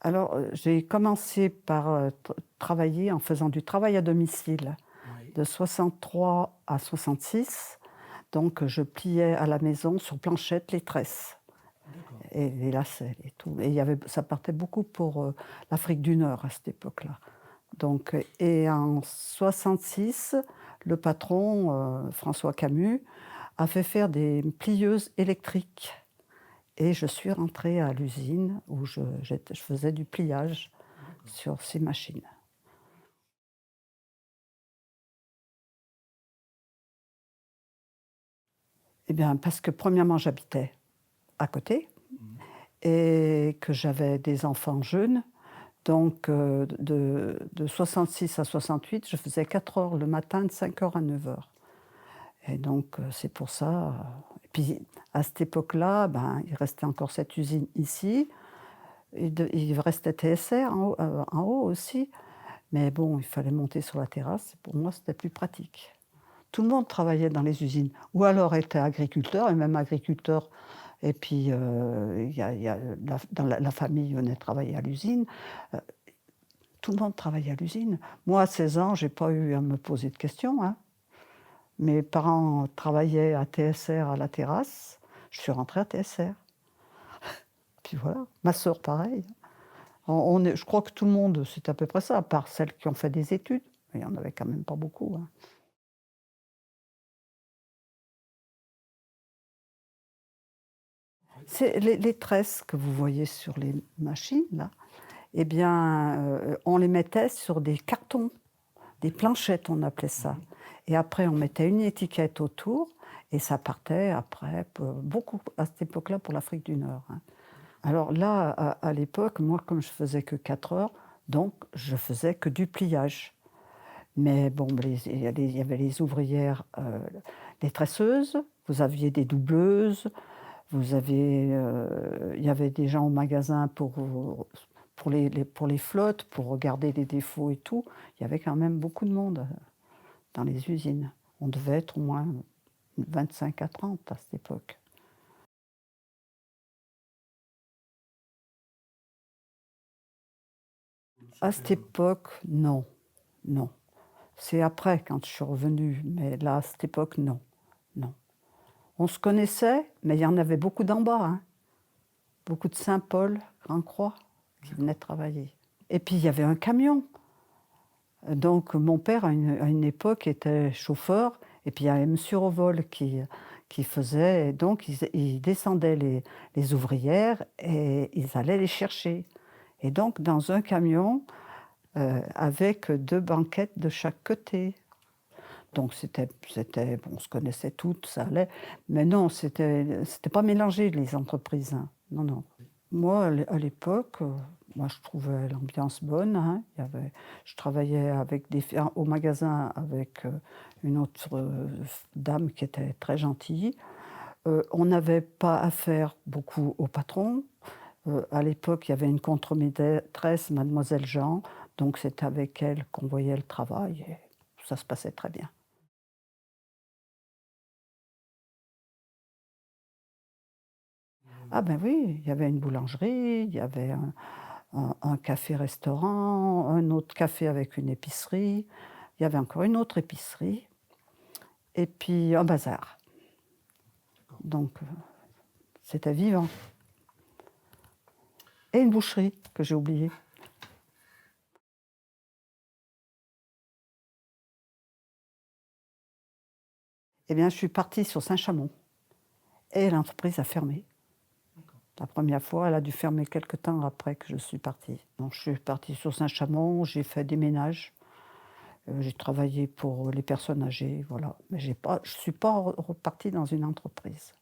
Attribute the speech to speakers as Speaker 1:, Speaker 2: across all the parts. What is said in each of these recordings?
Speaker 1: Alors, j'ai commencé par, travailler en faisant du travail à domicile
Speaker 2: Oui,
Speaker 1: de 63 à 66. Donc, je pliais à la maison sur planchette les tresses
Speaker 2: d'accord.
Speaker 1: et les lacets et tout et il y avait ça partait beaucoup pour, l'Afrique du Nord à cette époque-là. Donc, et en 66, le patron, François Camus, a fait faire des plieuses électriques et je suis rentrée à l'usine où je faisais du pliage
Speaker 2: D'accord.
Speaker 1: sur ces machines. Eh bien, parce que premièrement, j'habitais à côté
Speaker 2: Mmh.
Speaker 1: et que j'avais des enfants jeunes. Donc, de 66 à 68, je faisais 4 heures le matin, de 5 heures à 9 heures. Et donc, c'est pour ça, et puis à cette époque-là, ben, il restait encore cette usine ici. Il restait TSR en haut aussi. Mais bon, il fallait monter sur la terrasse. Pour moi, c'était plus pratique. Tout le monde travaillait dans les usines ou alors était agriculteur et même agriculteur et puis, il y a la famille venait travailler à l'usine. Heu, Tout le monde travaillait à l'usine. Moi, à 16 ans, j'ai pas eu à me poser de questions, hein. Mes parents travaillaient à TSR à la terrasse, je suis rentrée à TSR. Puis voilà. Ma sœur pareil. On est je crois que tout le monde, c'est à peu près ça, à part celles qui ont fait des études, mais il y en avait quand même pas beaucoup, hein.
Speaker 2: Oui,
Speaker 1: C'est les tresses que vous voyez sur les machines là, eh bien, on les mettait sur des cartons, des
Speaker 2: d'accord.
Speaker 1: planchettes, on appelait ça
Speaker 2: Mmh.
Speaker 1: et après on mettait une étiquette autour et ça partait après beaucoup à cette époque-là pour l'Afrique du Nord, hein. Alors là, à l'époque, moi, comme je faisais que 4 heures, donc je faisais que du pliage. Mais bon, il y avait les ouvrières, les tresseuses, vous aviez des doubleuses, il y avait des gens au magasin pour les flottes, pour regarder les défauts et tout. Il y avait quand même beaucoup de monde, dans les usines. On devait être au moins 25 à 30 à cette époque. À
Speaker 2: C'était,
Speaker 1: cette époque, non, non. C'est après quand je suis revenue, mais là, à cette époque, non, non. On se connaissait, mais il y en avait beaucoup d'en bas, hein. Beaucoup de Saint-Paul, Grand-Croix, qui venaient
Speaker 2: d'accord.
Speaker 1: travailler. Et puis il y avait un camion. Donc mon père à une époque était chauffeur et puis il y avait monsieur Revol qui faisait et donc ils descendaient les ouvrières et ils allaient les chercher. Et donc dans un camion, avec 2 banquettes de chaque côté. Donc c'était bon, on se connaissait toutes, ça allait. Mais non, c'était pas mélangé les entreprises, hein. Non, non.
Speaker 2: Oui.
Speaker 1: Moi, à l'époque, moi, je trouvais l'ambiance bonne, hein. Je travaillais avec au magasin avec, une autre, dame qui était très gentille. On n'avait pas affaire beaucoup au patron. À l'époque, il y avait une contre-maîtresse, mademoiselle Jean, donc c'était avec elle qu'on voyait le travail et ça se passait très bien. Ah ben oui, il y avait une boulangerie, il y avait un café-restaurant, un autre café avec une épicerie, il y avait encore une autre épicerie et puis un bazar.
Speaker 2: D'accord.
Speaker 1: Donc c'était vivant et une boucherie que j'ai oubliée. Eh bien, je suis partie sur Saint-Chamond et l'entreprise a fermé.
Speaker 2: D'accord.
Speaker 1: La première fois, elle a dû fermer quelque temps après que je suis partie. Donc je suis partie sur Saint-Chamond, j'ai fait des ménages, j'ai travaillé pour les personnes âgées, voilà. Mais je suis pas repartie dans une entreprise.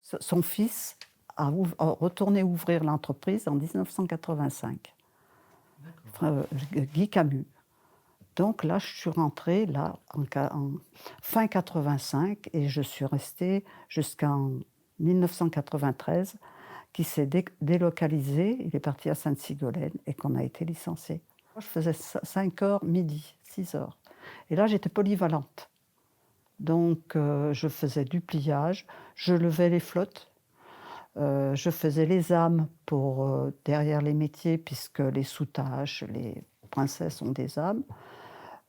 Speaker 1: Son fils a retourné ouvrir l'entreprise en 1985,
Speaker 2: D'accord.
Speaker 1: Guy Camus. Donc là, je suis rentrée là en fin 85 et je suis restée jusqu'en 1993 qui s'est délocalisé. Il est parti à Sainte-Sigolène et qu'on a été licenciés. Moi, je faisais 5 heures, midi, 6 heures. Et là, j'étais polyvalente. Donc, je faisais du pliage, je levais les flottes, je faisais les âmes pour, derrière les métiers puisque les soutaches, les princesses ont des âmes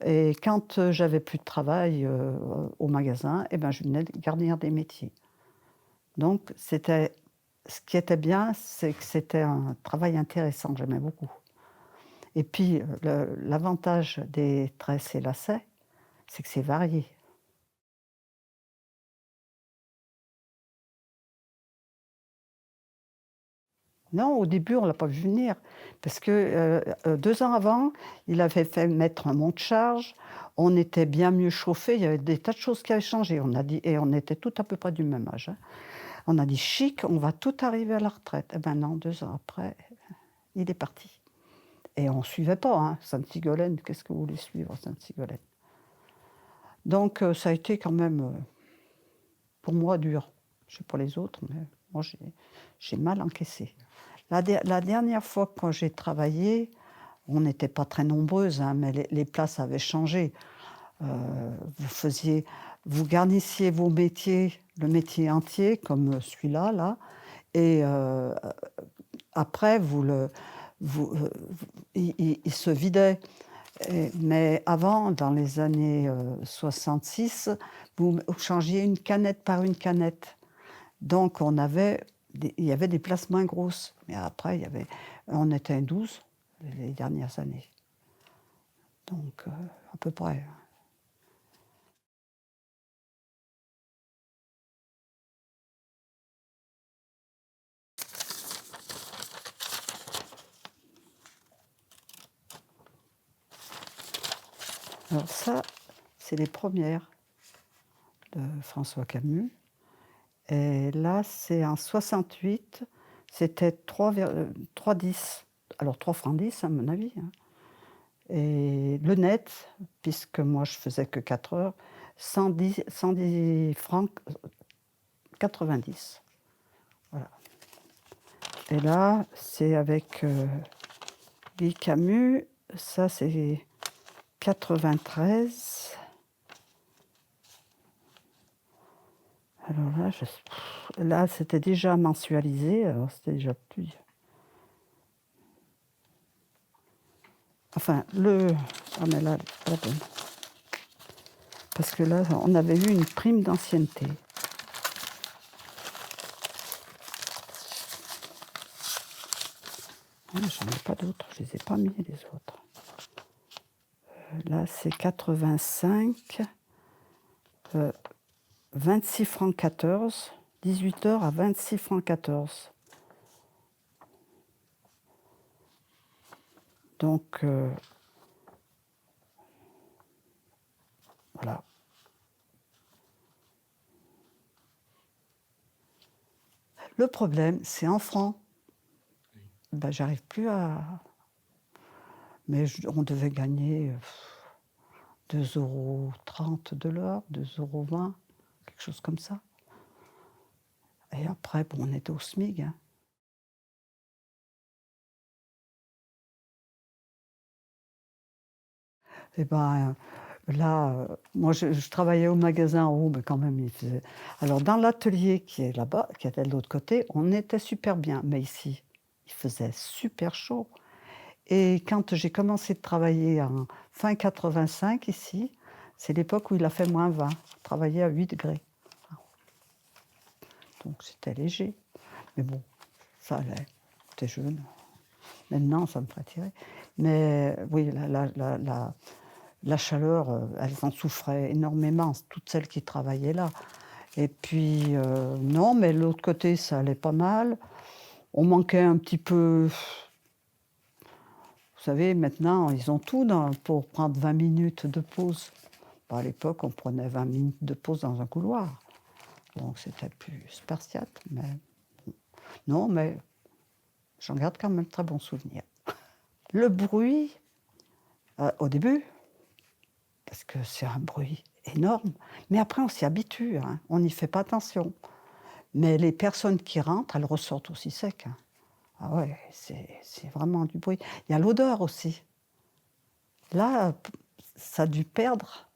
Speaker 1: et quand, j'avais plus de travail, au magasin et ben, je venais garnir des métiers. Donc c'était ce qui était bien, c'est que c'était un travail intéressant, j'aimais beaucoup et puis, l'avantage des tresses et lacets, c'est que c'est varié. Non, au début, on l'a pas vu venir parce que, 2 ans avant, il avait fait mettre un monte-charge. On était bien mieux chauffés, il y avait des tas de choses qui avaient changé. On a dit et on était tous à peu près du même âge, hein. On a dit: «Chic, on va tout arriver à la retraite» et ben non, 2 ans après, il est parti et on suivait pas, hein. Sainte-Sigolène, qu'est-ce que vous voulez suivre Sainte-Sigolène? Donc ça a été quand même, pour moi dur. Je sais pas les autres, mais moi j'ai mal encaissé. La dernière fois quand j'ai travaillé, on n'était pas très nombreuses, hein, mais les places avaient changé. Heu, vous faisiez vous garnissiez vos métiers, le métier entier comme celui-là, là et après il se vidait mais avant, dans les années, 66, vous changiez une canette par une canette. Donc il y avait des places moins grosses, mais après on était 12 les dernières années, donc à peu près. Alors ça, c'est les premières de François Camus et là, c'est en 68, c'était 3,10 alors 3 francs 10 à mon avis, hein et le net, puisque moi je faisais que 4 heures, 110 francs 90. Voilà et là, c'est avec, Guy Camus, ça c'est 93. Alors là, c'était déjà mensualisé, alors c'était déjà plus enfin ah mais là, c'est pas la peine. Parce que là, on avait eu une prime d'ancienneté. Ah, j'en ai pas d'autres, je les ai pas mis les autres. Là, c'est 85, 26 francs 14, 18 heures à 26 francs 14. Donc voilà. Le problème, c'est en francs. Ben, j'arrive plus à mais on devait gagner, 2,30 € de l'heure, 2,20 €, quelque chose comme ça et après, bon, on était au SMIC, hein. Et ben, là, moi je travaillais au magasin en haut, mais quand même il faisait alors dans l'atelier qui est là-bas, qui était de l'autre côté, on était super bien, mais ici, il faisait super chaud et quand j'ai commencé de travailler en fin 85 ici, c'est l'époque où il a fait -20, travailler à 8 degrés. Donc c'était léger, mais bon, ça allait, j'étais jeune. Maintenant, ça me ferait tirer. Mais oui, la chaleur, elles en souffraient énormément, toutes celles qui travaillaient là. Et puis, non, mais de l'autre côté, ça allait pas mal. On manquait un petit peu vous savez, maintenant, ils ont tout pour prendre 20 minutes de pause. Bah, à l'époque, on prenait 20 minutes de pause dans un couloir. Donc c'était plus spartiate, mais non, mais j'en garde quand même de très bons souvenirs. Le bruit, au début, parce que c'est un bruit énorme, mais après on s'y habitue, hein, on n'y fait pas attention. Mais les personnes qui rentrent, elles ressortent aussi secs, hein. Ah ouais, c'est vraiment du bruit. Il y a l'odeur aussi. Là, ça a dû perdre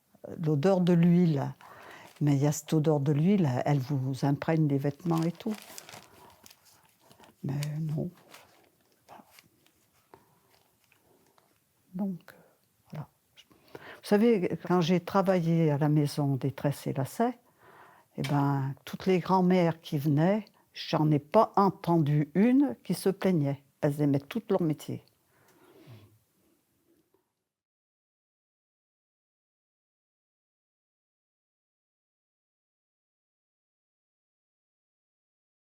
Speaker 1: l'odeur de l'huile Mais il y a cette odeur de l'huile, elle vous imprègne les vêtements et tout. Mais non. Donc, voilà. Vous savez, quand j'ai travaillé à la maison des tresses et lacets, eh ben, toutes les grand-mères qui venaient, j'en ai pas entendu une qui se plaignait. Elles aimaient tout leur métier.